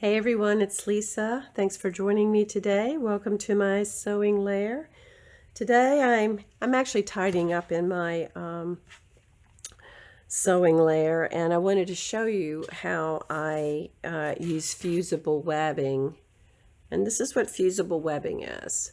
Hey everyone, it's Lisa. Thanks for joining me today. Welcome to my sewing lair. Today I'm actually tidying up in my sewing lair, and I wanted to show you how I use fusible webbing. And this is what fusible webbing is.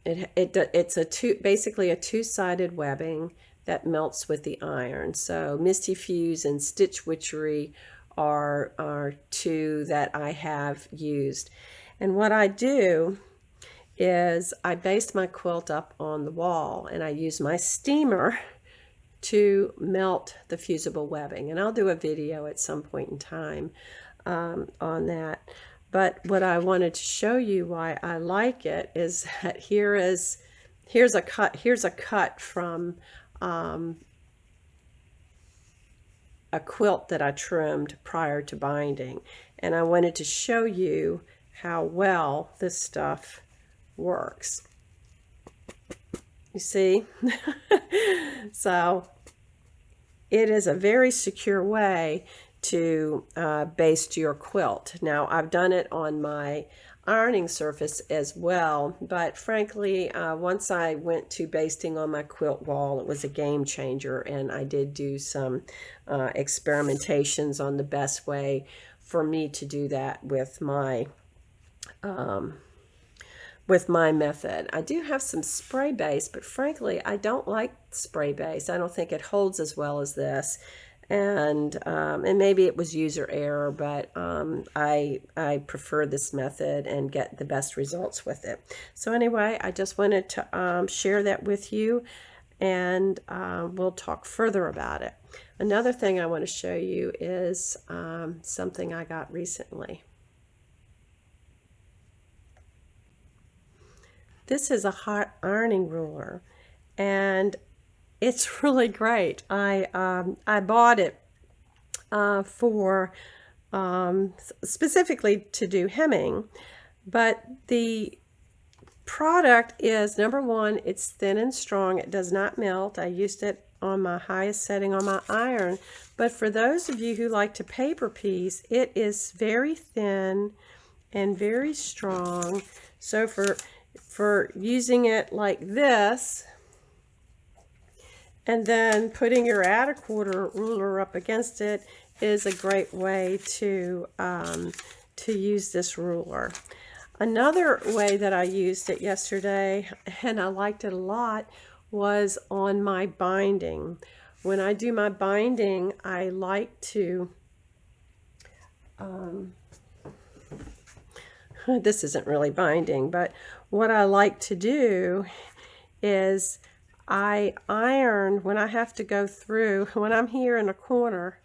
It's basically a two-sided webbing that melts with the iron. So Misty Fuse and Stitch Witchery are two that I have used. And what I do is I baste my quilt up on the wall, and I use my steamer to melt the fusible webbing. And I'll do a video at some point in time on that. But what I wanted to show you why I like it is that here's a cut from a quilt that I trimmed prior to binding, and I wanted to show you how well this stuff works. You see? So it is a very secure way to baste your quilt. Now, I've done it on my ironing surface as well, but frankly, once I went to basting on my quilt wall, it was a game changer, and I did do some experimentations on the best way for me to do that with my method. I do have some spray base, but frankly, I don't like spray base. I don't think it holds as well as this. And maybe it was user error, but I prefer this method and get the best results with it. So anyway, I just wanted to share that with you, and we'll talk further about it. Another thing I want to show you is something I got recently. This is a hot ironing ruler, and it's really great. I bought it for specifically to do hemming, but the product is, number one, it's thin and strong. It does not melt. I used it on my highest setting on my iron, but for those of you who like to paper piece, it is very thin and very strong. So for using it like this, and then putting your add-a-quarter ruler up against it is a great way to use this ruler. Another way that I used it yesterday, and I liked it a lot, was on my binding. When I do my binding, I like to, this isn't really binding, but what I like to do is I iron when I have to go through, when I'm here in a corner.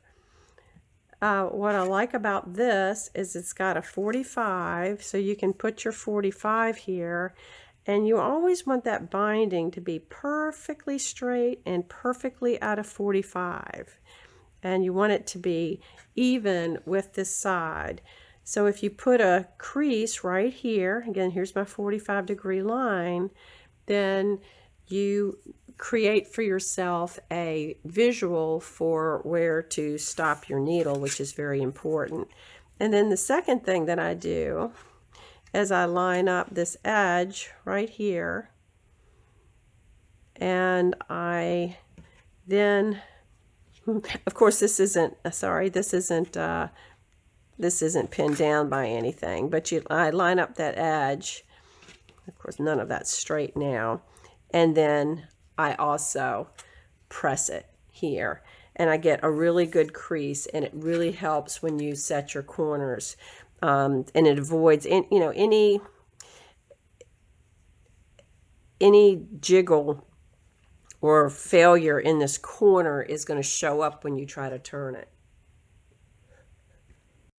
What I like about this is it's got a 45, so you can put your 45 here, and you always want that binding to be perfectly straight and perfectly out of 45, and you want it to be even with this side. So if you put a crease right here, again, here's my 45-degree line, then you create for yourself a visual for where to stop your needle, which is very important. And then the second thing that I do is I line up this edge right here, and I then, of course, this isn't pinned down by anything, but I line up that edge. Of course, none of that's straight now. And then I also press it here, and I get a really good crease, and it really helps when you set your corners, and it avoids any jiggle or failure in this corner is going to show up when you try to turn it.